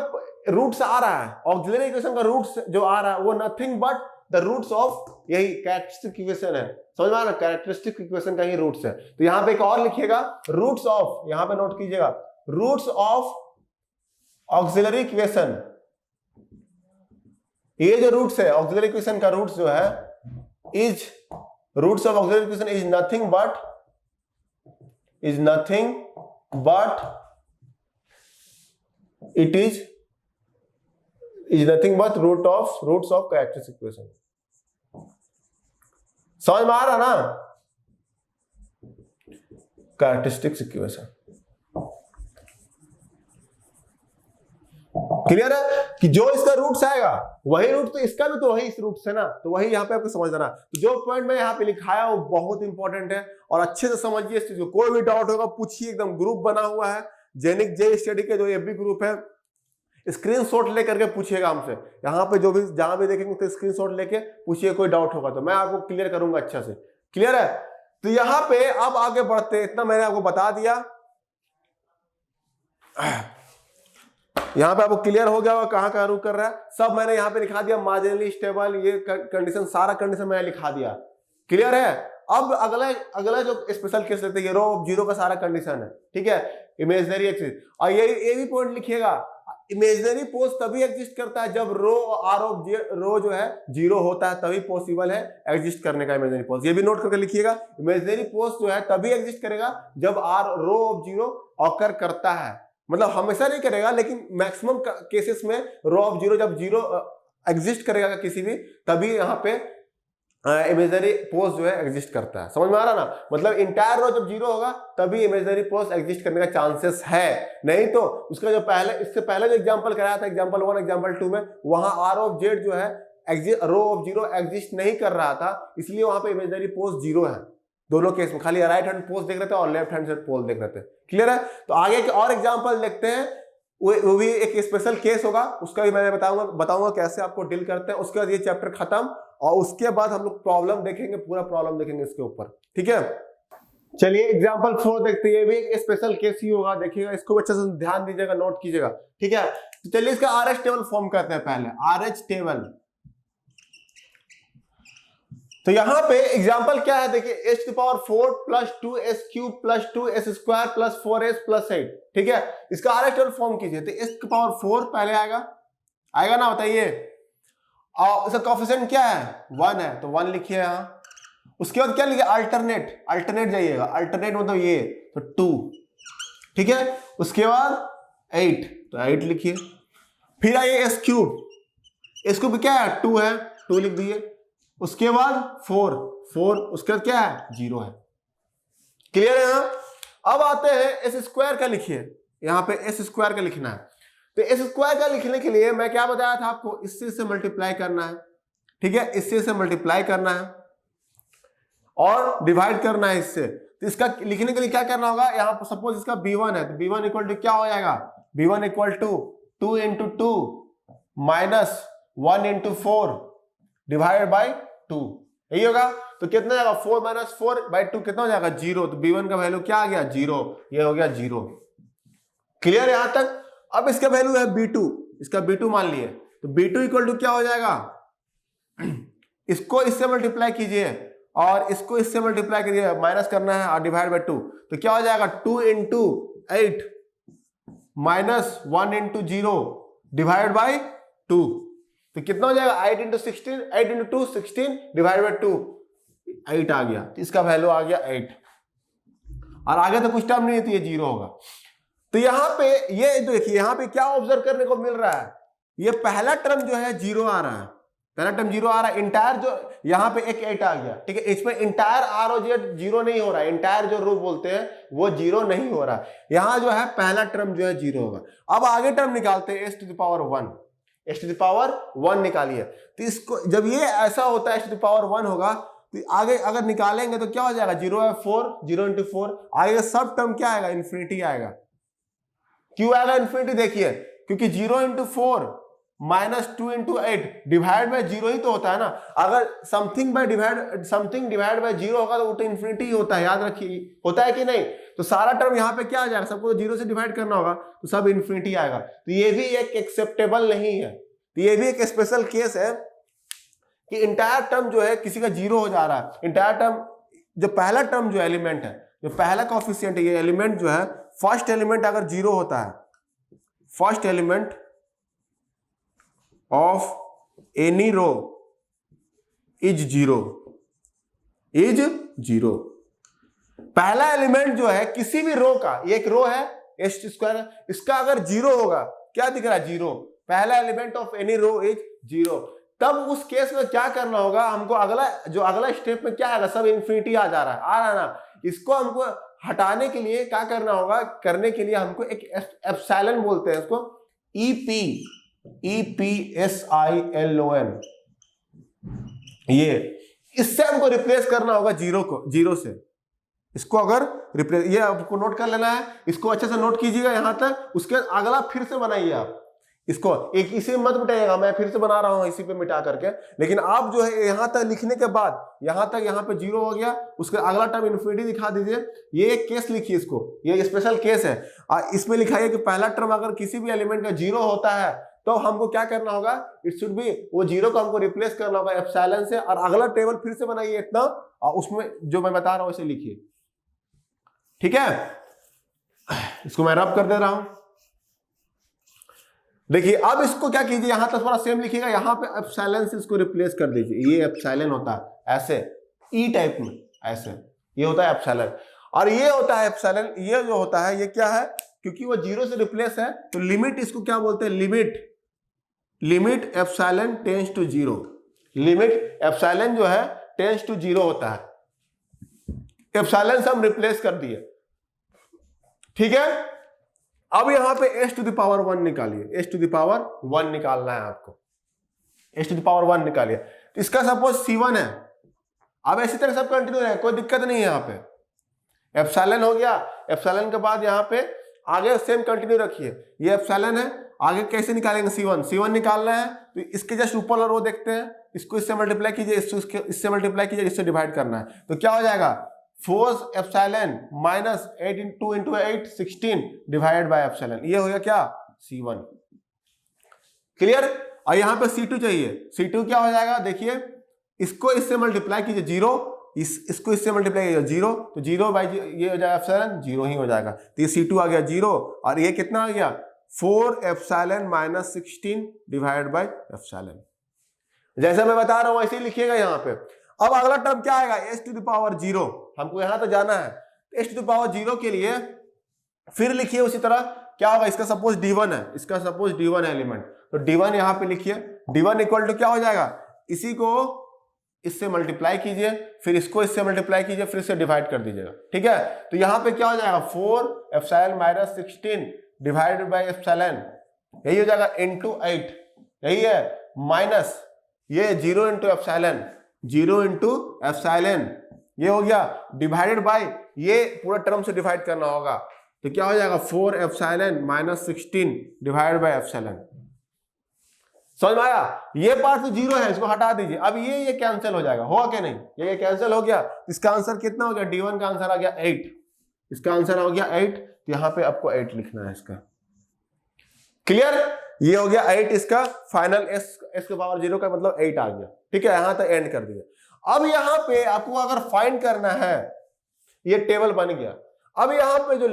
रूट्स आ रहा है, ऑक्सिलरी इक्वेशन का रूट्स जो आ रहा है वो nothing but the roots of, यही कैरेक्टरिस्टिक इक्वेशन है। समझ में आ रहा है? कैरेक्टरिस्टिक इक्वेशन का ही रूट्स है। तो यहाँ पे एक और लिखिएगा, रूट्स ऑफ, यहाँ पे नोट कीजिएगा, रूट्स ऑफ ऑक्सिलरी इक्वेशन। ये जो रूट्स है ऑक्सिलरी इक्वेशन का, रूट्स जो है is roots of auxiliary equation is nothing but it is nothing but roots of characteristic equation। समझ में आ रहा ना? कैरेक्टरिस्टिक्स इक्वेशन क्लियर है कि जो इसका रूट्स आएगा वही रूट, तो इसका भी तो वही इस रूट से ना, तो वही यहाँ पे आपको समझ देना। तो जो पॉइंट मैं यहाँ पे लिखाया वो बहुत इंपॉर्टेंट है और अच्छे से समझिए इस चीज को। कोई भी डाउट होगा पूछिए, एकदम ग्रुप बना हुआ है जेनिक जे स्टडी के, जो एफबी ग्रुप है, स्क्रीनशॉट लेकर के पूछिएगा हमसे। यहाँ पे जो भी जहां भी देखेंगे तो स्क्रीनशॉट लेके पूछिए, कोई डाउट होगा तो मैं आपको क्लियर करूंगा अच्छा से। क्लियर है? तो यहाँ पे अब आगे बढ़ते, इतना मैंने आपको बता दिया, यहाँ पे आपको क्लियर हो गया होगा कहाँ कहाँ रुक कर रहा है, सब मैंने यहाँ पे लिखा दिया, मार्जिनली स्टेबल, ये कंडीशन, सारा कंडीशन मैंने लिखा दिया। क्लियर है? अब अगला जो स्पेशल केस लेते हैं, रो ऑफ जीरो का सारा कंडीशन है। ठीक है, इमेजिनरी एक्सिस, और ये भी पॉइंट लिखिएगा, इमेजिनरी पोज तभी एग्जिस्ट करता है जब रो आर ऑफ रो जो है जीरो होता है, तभी पॉसिबल है एग्जिस्ट करने का इमेजिनरी पोज। ये भी नोट करके लिखिएगा, इमेजिनरी पोज जो है तभी एग्जिस्ट करेगा जब रो ऑफ जीरो ऑकर करता है, मतलब हमेशा नहीं करेगा लेकिन मैक्सिमम केसेस में रो ऑफ जीरो जब जीरो एग्जिस्ट करेगा किसी भी, तभी यहाँ पे इमेजिनरी पोज जो है एग्जिस्ट करता है। समझ में आ रहा ना? मतलब इंटायर रो जब जीरो होगा तभी इमेजिनरी पोज एग्जिस्ट करने का चांसेस है, नहीं तो उसका जो इससे पहले जो एग्जांपल कराया था, एग्जांपल 1 एग्जांपल 2 में, वहां आर ऑफ जेड जो है रो ऑफ जीरो एग्जिस्ट नहीं कर रहा था, इसलिए वहां पे इमेजिनरी पोज जीरो है। दोनों केस में खाली राइट हैंड पोल्स देख रहे थे और लेफ्ट हैंड साइड पोल देख रहे थे। क्लियर है? तो आगे के और एग्जांपल देखते हैं, वो भी एक स्पेशल केस होगा, उसका भी मैं बताऊंगा कैसे आपको डील करते हैं। उसके बाद ये चैप्टर खत्म और उसके बाद हम लोग प्रॉब्लम देखेंगे, पूरा प्रॉब्लम देखेंगे इसके ऊपर। ठीक है, चलिए एग्जांपल 4 देखते हैं। ये भी एक स्पेशल केस ही होगा, देखिएगा इसको अच्छे से ध्यान दीजिएगा, नोट कीजिएगा। ठीक है, तो चलिए इसका आरएच टेबल फॉर्म करते हैं पहले। आरएच टेबल, तो यहां पे एग्जांपल क्या है देखिए, h⁴ plus 2s³ plus 2s² plus 4s plus 8। ठीक है, इसका आरएच टेबल फॉर्म कीजिए। तो h⁴ पहले आएगा ना, बताइए। और इसका कोएफिशिएंट क्या है? 1 है, तो 1 लिखिए यहां। उसके बाद क्या लिखिए? अल्टरनेट जाइएगा, अल्टरनेट मतलब ये, तो 2। ठीक है, उसके बाद 8, तो 8 लिखिए। फिर आइए s³ क्या है? 2 है, 2 लिख दिए। उसके बाद 4, उसके बाद क्या है? 0 है। क्लियर है? अब आते हैं s² का लिखिए, यहां पे s² का लिखना है। तो s² का लिखने के लिए मैं क्या बताया था आपको? इससे से मल्टीप्लाई करना है। ठीक है, इससे से मल्टीप्लाई करना है और डिवाइड करना है इससे। तो इसका लिखने के लिए क्या करना होगा? यहां पर सपोज इसका b1 है, तो b1 इक्वल टू क्या हो जाएगा? b1 equal to 2 × 2 minus 1 × 4 divided by 2, यही होगा। तो कितना जाएगा? 4 माइनस 4/2 कितना हो जाएगा? 0। तो b1 का वैल्यू क्या आ गया? 0, ये हो गया 0। क्लियर यहां तक? अब इसका वैल्यू है b2, इसका b2 मान लिए, तो b2 इक्वल टू क्या हो जाएगा? इसको इससे मल्टीप्लाई कीजिए और इसको इससे मल्टीप्लाई कीजिए, माइनस करना है और डिवाइड बाय 2, तो क्या हो जाएगा? 2 × 8 माइनस 1 × 0 डिवाइड बाय 2, तो कितना हो जाएगा? 8 × 16, 8 × 2 16 डिवाइड बाय 2, 8 आ गया। तो इसका वैल्यू आ गया 8, और आगे तो कुछ टर्म नहीं है, तो ये 0 होगा। तो यहां पे ये देखिए, यहां पे क्या ऑब्जर्व करने को मिल रहा है? ये पहला टर्म जो है 0 आ रहा है, पहला टर्म 0 आ रहा है। इंटायर जो यहां पे एक 8 आ गया। ठीक है, इसमें इंटायर आर और जेड 0 नहीं हो रहा है, इंटायर जो रो बोलते हैं वो 0 नहीं हो रहा है। यहां जो है पहला टर्म जो है 0 होगा। अब आगे टर्म निकालते हैं, h⁴ निकालिए। तो इसको जब ये ऐसा होता है h⁴ होगा, तो आगे अगर निकालेंगे तो क्या हो जाएगा? 0 है 4, 0 × 4, आगे सब टर्म क्या आएगा? इन्फिनिटी आएगा। क्यों आएगा इन्फिनिटी? देखिए, क्योंकि 0 × 4 माइनस 2 × 8 डिवाइड बाय 0 ही तो होता है ना। अगर समथिंग डिवाइड बाय 0 होगा तो वो तो इन्फिनिटी ही होता है, याद रखिए, होता है कि नहीं? तो सारा टर्म यहाँ पे क्या आ जाएगा? सबको 0 से डिवाइड करना होगा, तो सब इन्फिनिटी आएगा। तो ये भी एक एक्सेप्टेबल नहीं है। तो ये भी एक स्पेशल केस है कि इंटायर टर्म जो है किसी का 0 हो जा रहा है। इंटायर टर्म, जो पहला टर्म जो एलिमेंट है, जो पहला कोएफिशिएंट है, ये एलिमेंट जो है, फर्स्ट एलिमेंट अगर 0 होता है, first element of any row is 0। पहला एलिमेंट जो है किसी भी रो का, ये एक रो है h², इसका अगर 0 होगा, क्या दिख रहा है? 0। पहला element of any row is 0। तब उस केस में क्या करना होगा हमको? अगला स्टेप में क्या आएगा? सब इन्फिनिटी आ रहा है ना। इसको हमको हटाने के लिए क्या करना होगा? करने के लिए हमको एक एप्सिलॉन बोलते हैं इसको, EPSILON, ये इससे हमको रिप्लेस करना होगा 0 से। इसको अगर रिप्लेस, ये आपको नोट कर लेना है, इसको अच्छे से नोट कीजिएगा यहां तक। उसके अगला फिर से बनाइए आप इसको, एक इसी में मत मिटाइएगा, मैं फिर से बना रहा हूं इसी पे मिटा करके। लेकिन आप जो है यहां तक लिखने के बाद, यहां पे 0 हो गया, उसके अगला टर्म इन्फिनिटी दिखा दीजिए। ये एक केस लिखिए, इसको, ये स्पेशल केस है। इसमें लिखाइए कि पहला टर्म अगर किसी भी एलिमेंट का 0 होता है तो हमको क्या करना होगा? इट शुड बी, वो 0 को हमको रिप्लेस करना होगा एप्सिलॉन से, और अगला टेबल फिर से बनाइए इतना, और उसमें जो मैं बता रहा हूं उसे लिखिए। ठीक है, इसको मैं रब कर दे रहा हूं। देखिए, अब इसको क्या कीजिए, यहां तक थोड़ा सेम लिखिएगा, यहां पे एप्सिलॉन से इसको रिप्लेस कर दीजिए। ये एप्सिलॉन होता है ऐसे, ई टाइप में ऐसे, ये होता है एप्सिलॉन। और ये होता है एप्सिलॉन, ये जो होता है ये क्या है? क्योंकि वो 0 से रिप्लेस है, तो लिमिट इसको क्या बोलते हैं? Limit epsilon tends to 0। Limit epsilon जो है टेंड्स टू 0 होता है। एप्सिलॉन से हम रिप्लेस कर दिए। ठीक है, अब यहां पे h⁴ निकालिए। h⁴ निकालना है आपको, h⁴ निकालिए। तो इसका सपोज C1 है, अब इसी तरह सब कंटिन्यू है, कोई दिक्कत नहीं है यहाँ पे। एप्सिलॉन हो गया, एप्सिलॉन के बाद यहाँ पे आगे सेम कंटिन्यू रखिए, ये एप्सिलॉन है, आगे कैसे निकालेंगे C1 निकालना है तो इसके जस्ट ऊपर वाला रो देखते हैं, इसको इससे मल्टीप्लाई कीजिए, इससे मल्टीप्लाई कीजिए, इससे डिवाइड करना है तो क्या हो जाएगा 4 epsilon minus 8 into 8 16 divided by epsilon, ये हो गया क्या C1। क्लियर। और यहाँ पे C2 चाहिए, C2 क्या हो जाएगा देखिए, इसको इससे मल्टीप्लाई कीजिए 0, इसको इससे मल्टीप्लाई कीजिए 0 तो 0 बाई ये हो जाएगा एप्सिलॉन 0 ही हो जाएगा, तो ये C2 आ गया 0 और ये कितना आ गया 4 epsilon minus 16 divided by epsilon. जैसे मैं बता रहा हूं ऐसे ही लिखिएगा यहाँ पे। अब अगला टर्म क्या आएगा s⁻0, हमको यहां तो जाना है, s⁻0 के लिए फिर लिखिए उसी तरह, क्या होगा इसका सपोज D1 है, इसका सपोज D1 है एलिमेंट, तो D1 यहां पे लिखिए, D1 इक्वल टू क्या हो जाएगा, इसी को इससे मल्टीप्लाई कीजिए, फिर इसको इससे मल्टीप्लाई कीजिए, फिर इससे डिवाइड कर दीजिएगा, ठीक है। तो यहां पे क्या हो जाएगा 4 epsilon minus 16 divided by epsilon, यही हो जाएगा into 8, यही है माइनस ये 0 into एप्सिलॉन, 0 into एप्सिलॉन, ये हो गया डिवाइडेड बाय ये पूरा टर्म से डिवाइड करना होगा, तो क्या हो जाएगा 4 epsilon minus 16 divided by epsilon. समझ में आया, ये पार्ट तो 0 है, इसको हटा दीजिए, अब ये कैंसिल हो जाएगा, होगा क्या नहीं, ये कैंसिल हो गया, इसका आंसर कितना हो गया, D1 का आंसर आ गया 8, इसका आंसर हो गया 8, तो यहां पे आपको 8 लिखना है इसका। क्लियर, ये हो गया 8, इसका फाइनल s⁻0 का मतलब 8 आ गया, ठीक है, यहां तक एंड कर दिया। अब यहां पे आपको अगर फाइंड करना है, ये टेबल बन गया, अब यहां पे जो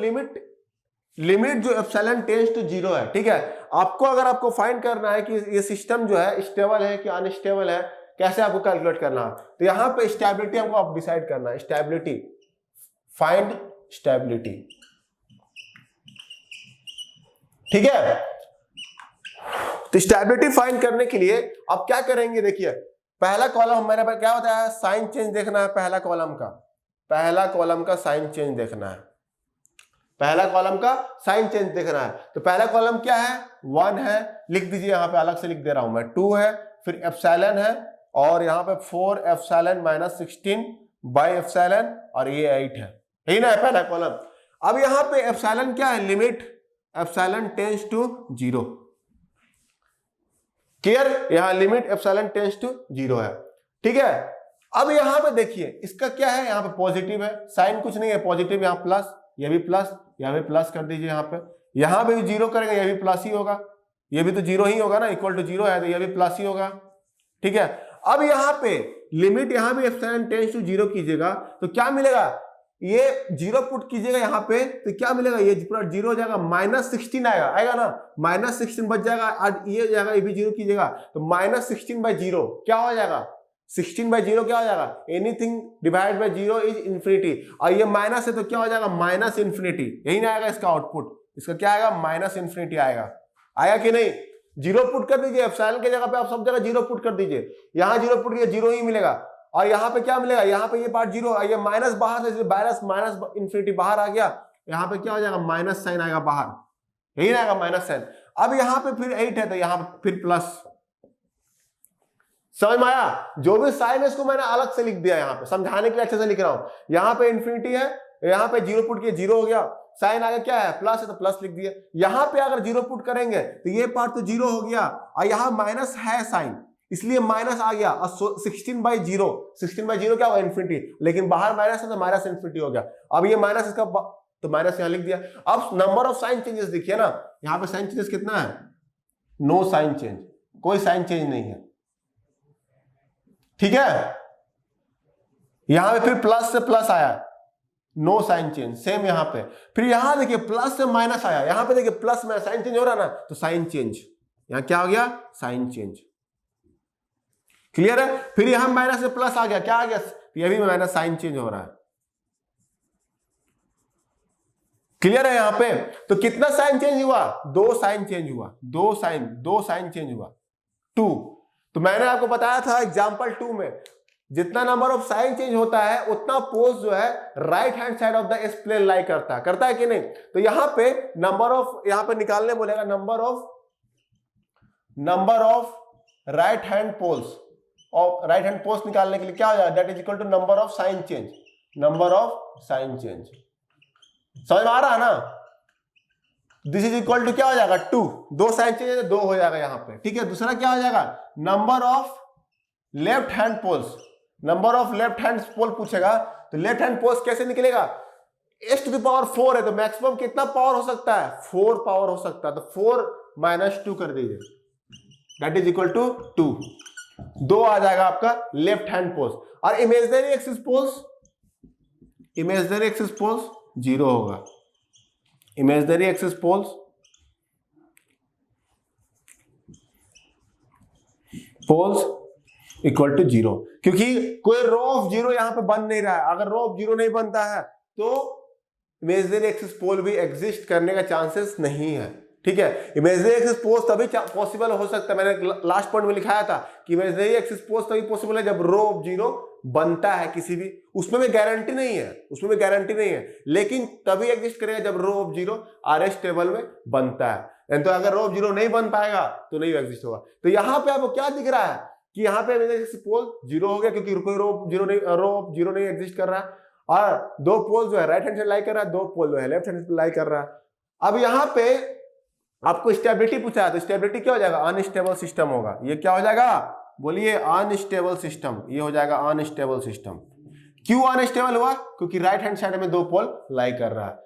लिमिट जो एप्सिलॉन टेंड्स टू 0 है, ठीक है, आपको फाइंड करना है कि ये सिस्टम जो है स्टेबल है कि अनस्टेबल है, कैसे आपको कैलकुलेट करना है, तो यहां पे स्टेबिलिटी हमको आप डिसाइड करना है, स्टेबिलिटी, फाइंड स्टेबिलिटी, ठीक है। तो स्टेबिलिटी फाइंड करने के लिए आप क्या करेंगे, देखिए पहला कॉलम मैंने क्या बताया, साइन चेंज देखना है, पहला कॉलम का साइन चेंज देखना है, पहला कॉलम का साइन चेंज देखना है, तो पहला कॉलम क्या है 1 है, लिख दीजिए, यहां पे अलग से लिख दे रहा हूं मैं, 2 है, फिर एप्सिलॉन है, और यहां पे 4 एप्सिलॉन माइनस 16 बाय एप्सिलॉन, और ये 8 है, यही ना है पहला कॉलम। अब यहां पे एप्सिलॉन क्या है, limit epsilon tends to 0, clear, यहां लिमिट एप्सिलॉन टेंड्स टू 0 है, ठीक है। अब यहां पे देखिए इसका क्या है, यहां पे पॉजिटिव है, साइन कुछ नहीं है, पॉजिटिव, यहां प्लस, ये भी प्लस, यहां भी प्लस कर दीजिए, यहां पे भी 0 करेंगे, ये भी प्लस ही होगा, ये भी तो 0 ही होगा ना, इक्वल टू 0 है तो ये भी प्लस ही होगा, ठीक है। अब यहां पे लिमिट यहां भी एप्सिलॉन टेंड्स टू 0 कीजिएगा तो क्या मिलेगा, ये 0 पुट कीजिएगा यहां पे तो क्या मिलेगा, ये पूरा 0 हो जाएगा, माइनस 16 आएगा ना, माइनस 16 बच जाएगा, और ये जाएगा, ये भी 0 कीजिएगा तो माइनस 16 बाई 0 क्या हो जाएगा, 16 बाई 0 क्या हो जाएगा, anything divide by 0 is infinity, और ये माइनस है तो क्या हो जाएगा माइनस इन्फिनिटी, यही ना आएगा इसका आउटपुट, इसका क्या आएगा माइनस इन्फिनिटी आएगा कि नहीं। 0 पुट कर दीजिए, एप्सिलॉन की जगह पे आप सब जगह 0 पुट कर दीजिए, यहां 0 पुट किया 0 ही मिलेगा, और यहां पे क्या मिलेगा, यहां पे ये पार्ट 0, ये माइनस बाहर से माइनस इन्फिनिटी बाहर आ गया, यहां पे क्या हो जाएगा माइनस साइन आएगा बाहर, यही ना आएगा माइनस साइन। अब यहां पे फिर 8 है तो यहां पे फिर प्लस, समझ में आया, जो भी साइन है इसको मैंने अलग से लिख दिया, यहां पे समझाने के लिए अच्छे से लिख रहा हूं, यहां पे इन्फिनिटी है, यहां पे 0 पुट किया 0 हो गया, साइन आगे क्या है प्लस है तो प्लस लिख दिया, यहां पे अगर 0 पुट करेंगे तो ये पार्ट तो 0 हो गया, और यहां माइनस है साइन इसलिए माइनस आ गया, और 16 बाई 0 क्या होगा इन्फिनिटी, लेकिन बाहर माइनस है तो माइनस इन्फिनिटी हो गया, अब ये माइनस इसका तो माइनस यहां लिख दिया। अब नंबर ऑफ साइन चेंजेस देखिए ना, यहां पे साइन चेंजेस कितना है, नो साइन चेंज, कोई साइन चेंज नहीं है, ठीक है। यहां पे फिर प्लस से प्लस आया, नो साइन चेंज, सेम यहां पे, फिर यहां देखिए प्लस से माइनस आया, यहां पे देखिए प्लस में साइन चेंज हो रहा है ना, तो साइन चेंज, यहां क्या हो गया साइन चेंज, क्लियर है। फिर यहां माइनस से प्लस आ गया, क्या आ गया, ये भी माइनस साइन चेंज हो रहा है, क्लियर है। यहां पे तो कितना साइन चेंज हुआ, 2 साइन चेंज हुआ, 2 साइन चेंज हुआ 2। तो मैंने आपको बताया था एग्जांपल 2 में जितना नंबर ऑफ साइन चेंज होता है उतना पोज जो है right hand side of the S plane lie करता है कि नहीं। तो यहां पे नंबर ऑफ, यहां पे निकालने बोलेगा number of right hand poles of right hand poles निकालने के लिए क्या हो जाएगा, that is equal to number of sign change, number of sign change. समझ में आ रहा है ना? दिस इज इक्वल टू क्या हो जाएगा 2, 2 साइन चेंज है 2 हो जाएगा यहाँ पे, ठीक है। दूसरा क्या हो जाएगा, number of left hand poles, number of left hand pole पूछेगा तो लेफ्ट हैंड पोल्स कैसे निकलेगा, s टू द पावर 4 है तो मैक्सिमम कितना पावर हो सकता है, 4 पावर हो सकता है, तो 4 माइनस 2 कर दीजिए, दैट इज इक्वल टू 2, 2 आ जाएगा आपका लेफ्ट हैंड पोल्स। और imaginary axis poles, imaginary axis poles 0 होगा, imaginary axis poles equal to 0, क्योंकि कोई रो ऑफ 0 यहां पे बन नहीं रहा है। अगर रो ऑफ 0 नहीं बनता है तो इमेजिनरी एक्सिस पोल भी एग्जिस्ट करने का चांसेस नहीं है, ठीक है। इमेजिनरी एक्सिस पोल तभी पॉसिबल हो सकता है, मैंने लास्ट पॉइंट में लिखाया था कि इमेजिनरी एक्सिस पोल तभी पॉसिबल है जब रो ऑफ 0 बनता है किसी भी, उसमें भी गारंटी नहीं है, उसमें भी गारंटी नहीं है, लेकिन तभी एग्जिस्ट करेगा जब रो ऑफ 0 RS टेबल में बनता है। तो अगर रो ऑफ 0 नहीं बन पाएगा तो नहीं एग्जिस्ट होगा। तो यहाँ पे आपको क्या दिख रहा है कि यहाँ पे इमेजिनरी एक्सिस पोल 0 हो गया, क्योंकि कोई रो ऑफ 0 नहीं एग्जिस्ट कर रहा है, और 2 पोल जो है राइट हैंड से लाई कर रहा है, 2 पोल जो है लेफ्ट हैंड से लाई कर रहा है। अब यहाँ पे आपको स्टेबिलिटी पूछा है, तो स्टेबिलिटी क्या हो जाएगा, अनस्टेबल सिस्टम होगा। ये क्या हो जाएगा, बोलिए अनस्टेबल सिस्टम, ये हो जाएगा अनस्टेबल सिस्टम। क्यों अनस्टेबल हुआ, क्योंकि राइट हैंड साइड में 2 पोल लाई कर रहा है।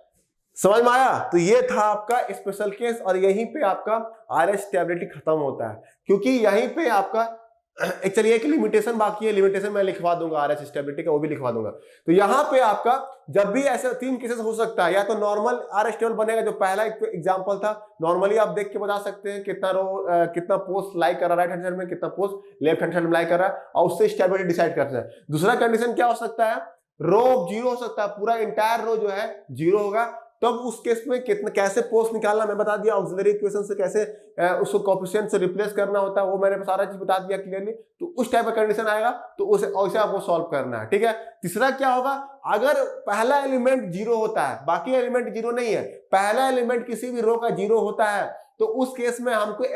समझ में आया? तो ये था आपका स्पेशल केस, और यहीं पे आपका RS स्टेबिलिटी खत्म होता है, क्योंकि यहीं पे आपका एक्चुअली एक लिमिटेशन बाकी है, लिमिटेशन मैं लिखवा दूंगा RS स्टेबिलिटी का, वो भी लिखवा दूंगा। तो यहाँ पे आपका जब भी ऐसे 3 केसेस हो सकता है, या तो नॉर्मल RS स्टेबल बनेगा, जो पहला एग्जांपल था, नॉर्मली आप देख के बता सकते हैं कितना पोस्ट लाई कर रहा है राइट हैंड साइड में, कितना पोस्ट लेफ्ट हैंड साइड में लाई कर रहा है, और उससे स्टेबिलिटी डिसाइड करते हैं। दूसरा कंडीशन क्या हो सकता है, रो ऑफ 0 हो सकता है, पूरा इंटायर रो जो है 0 होगा, तब उस केस में कितना कैसे पोस्ट निकालना मैं बता दिया, ऑक्सिलरी इक्वेशन से कैसे उसको कोएफिशिएंट से रिप्लेस करना होता है, वो मैंने सारा चीज बता दिया क्लियरली। तो उस टाइप का कंडीशन आएगा तो उसे आपको सॉल्व करना है, ठीक है। तीसरा क्या होगा, अगर पहला एलिमेंट 0 होता है, बाकी एलिमेंट 0 नहीं है, पहला एलिमेंट किसी भी रो का 0 होता है, तो उस केस में हमको एक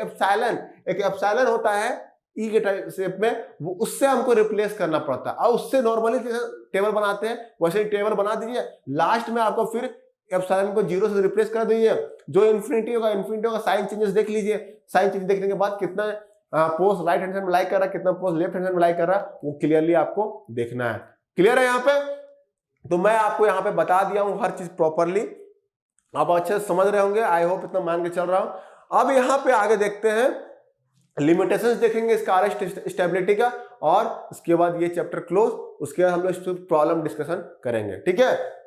एप्सिलॉन होता है ई के शेप में, वो उससे हमको रिप्लेस करना पड़ता है, और उससे नॉर्मली टेबल बनाते हैं वैसे टेबल बना दीजिए। लास्ट में आपको फिर एप्सिलॉन को 0 से रिप्लेस कर दीजिए, जो इन्फिनिटी होगा साइन चेंजेस देख लीजिए, साइन चेंज देखने के बाद कितना पोस्ट राइट हैंड साइड में लाई कर रहा है, कितना पोस्ट लेफ्ट हैंड साइड में लाई कर रहा है, वो क्लियरली आपको देखना है। क्लियर है यहाँ पे? तो मैं आपको यहाँ पे बता दिया हूँ हर चीज प्रॉपरली, आप अच्छे से समझ रहे होंगे, आई होप इतना मान के चल रहा हूं। अब यहाँ पे आगे देखते हैं, लिमिटेशंस देखेंगे इसका RS स्टेबिलिटी का, और उसके बाद ये चैप्टर क्लोज, उसके बाद हम लोग इस पर प्रॉब्लम डिस्कशन करेंगे, ठीक है।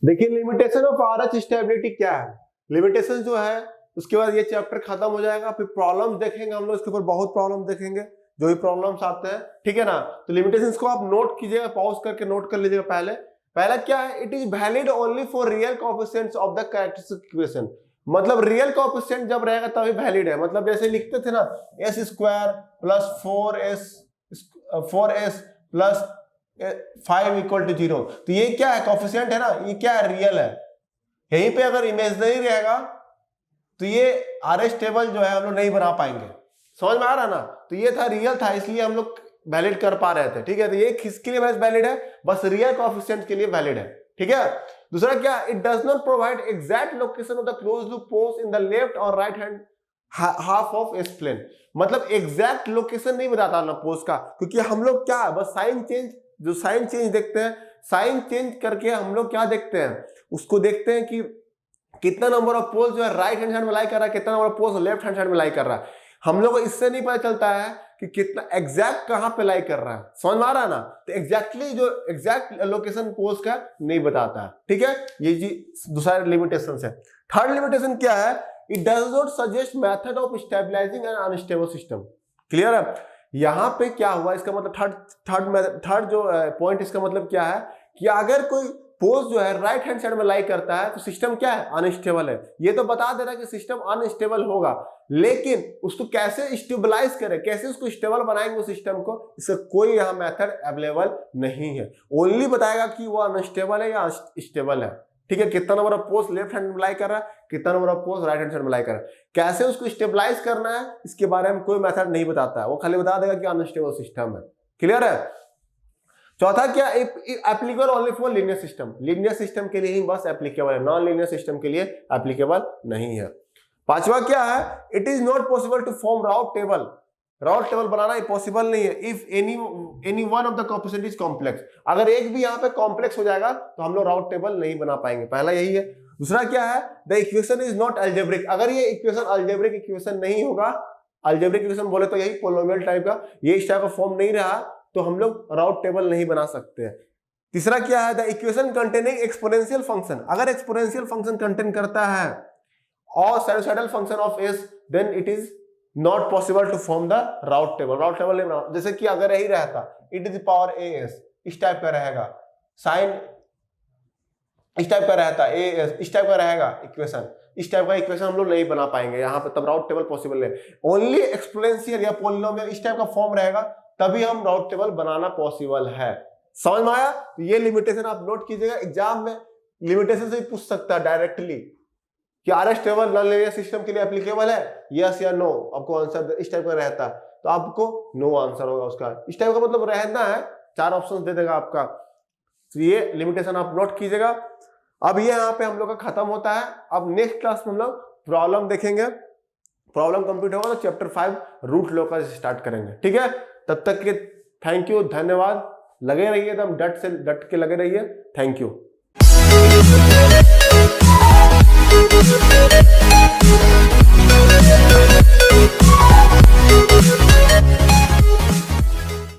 देखिए लिमिटेशन ऑफ RS स्टेबिलिटी क्या है, लिमिटेशन जो है, उसके बाद ये चैप्टर खत्म हो जाएगा, फिर प्रॉब्लम्स देखेंगे हम लोग, इसके ऊपर बहुत प्रॉब्लम देखेंगे, जो भी प्रॉब्लम्स आते हैं, ठीक है ना। तो लिमिटेशंस को आप नोट कीजिएगा, पॉज करके नोट कर लीजिएगा। पहला क्या है, it is valid only for real coefficients of the characteristic equation, मतलब रियल कोएफिशिएंट जब रहेगा तभी वैलिड है। मतलब जैसे लिखते थे ना, s² plus 4s plus 5 equal to 0, तो ये क्या है, कोएफिशिएंट है ना, ये क्या है, रियल है। यहीं पे अगर इमेजिनरी रहेगा तो ये RS टेबल जो है हम लोग नहीं बना पाएंगे, समझ में आ रहा ना। तो ये था रियल था, इसलिए हम लोग वैलिड कर पा रहे थे, ठीक है। तो ये किसके लिए वैलिड है, बस रियल कोएफिशिएंट के लिए वैलिड है, ठीक है। दूसरा क्या, it does not provide exact location of the closed loop पोस्ट इन द लेफ्ट और right hand half of S plane, मतलब एग्जैक्ट लोकेशन नहीं बताता ना पोस्ट का, क्योंकि हम लोग क्या बस साइन चेंज, जो साइन चेंज देखते हैं, साइन चेंज करके हम लोग क्या देखते हैं, उसको देखते हैं कि कितना नंबर ऑफ पोल्स जो है राइट हैंड साइड में लाई कर रहा है, कितना number of poles left hand side में लाई कर रहा है। हम लोग को इससे नहीं पता चलता है कि कितना एग्जैक्ट कहां पे लाई कर रहा है, समझ में आ रहा है ना। तो एग्जैक्टली जो एग्जैक्ट लोकेशन पोल्स का नहीं बताता है, ठीक है। ये जी दूसरा लिमिटेशन है। थर्ड लिमिटेशन क्या है, it does not suggest method of stabilizing an unstable system. Clear है? यहां पे क्या हुआ, इसका मतलब थर्ड जो पॉइंट, इसका मतलब क्या है कि अगर कोई पोस्ट जो है राइट हैंड साइड में लाई करता है तो सिस्टम क्या है, अनस्टेबल है। ये तो बता दे रहा है कि सिस्टम अनस्टेबल होगा, लेकिन उसको कैसे स्टेबलाइज करें, कैसे उसको स्टेबल बनाएंगे उस सिस्टम को, इसका कोई यहाँ मेथड अवेलेबल नहीं है। ओनली बताएगा कि वो अनस्टेबल है या स्टेबल है, ठीक है। कितना number of post left hand में लाई कर रहा है, कितना number of post right hand side में लाई कर रहा है, कैसे उसको स्टेबलाइज करना है, इसके बारे में कोई मेथड नहीं बताता है। वो खाली बता देगा कि अनस्टेबल सिस्टम है, क्लियर है? चौथा क्या, applicable only for linear system, linear system के लिए ही बस एप्लीकेबल है, नॉन लीनियर सिस्टम के लिए एप्लीकेबल नहीं है। पांचवा क्या है, it is not possible to form Routh table, Routh table बनाना पॉसिबल नहीं है if any one of the coefficient is complex, अगर एक भी यहाँ पे कॉम्प्लेक्स हो जाएगा तो हम लोग राउट टेबल नहीं बना पाएंगे, पहला यही है। दूसरा क्या है, the equation is not algebraic, अगर ये इक्वेशन अलजेब्रिक इक्वेशन नहीं होगा, अलजेब्रिक इक्वेशन बोले तो यही पोलिनोमियल टाइप का, ये इस टाइप का फॉर्म नहीं रहा तो हम लोग राउट टेबल नहीं बना सकते हैं। तीसरा क्या है, the equation containing exponential function, अगर एक्सपोनेंशियल फंक्शन कंटेन करता है और sinusoidal function of S, then it is not possible to form the Routh table, Routh table नहीं बना। जैसे कि अगर यही रहता e⁻ as इस टाइप का रहेगा, साइन इस टाइप का रहता as इस टाइप का रहेगा इक्वेशन, इस टाइप का इक्वेशन हम लोग नहीं बना पाएंगे यहाँ पे, तब राउट टेबल पॉसिबल नहीं। ओनली एक्सपोनेंशियल या पोलिनोमियल इस टाइप का फॉर्म रहेगा तभी हम राउट टेबल बनाना पॉसिबल है। समझ में आया? ये लिमिटेशन आप नोट कीजिएगा, एग्जाम में लिमिटेशन से ही पूछ सकता है डायरेक्टली कि RS table non linear system के लिए एप्लीकेबल है, यस या नो, आपको आंसर इस टाइप का रहता है तो आपको नो आंसर होगा उसका, इस टाइप का मतलब रहना है, 4 ऑप्शन दे देगा आपका, तो ये लिमिटेशन आप नोट कीजिएगा। अब ये यहाँ पे हम लोग का खत्म होता है। अब नेक्स्ट क्लास में हम लोग प्रॉब्लम देखेंगे, प्रॉब्लम कंप्लीट होगा तो चैप्टर 5 रूट लॉ का स्टार्ट करेंगे, ठीक है? तब तक के थैंक यू, धन्यवाद, लगे रहिए एकदम डट के लगे रहिए, थैंक यू।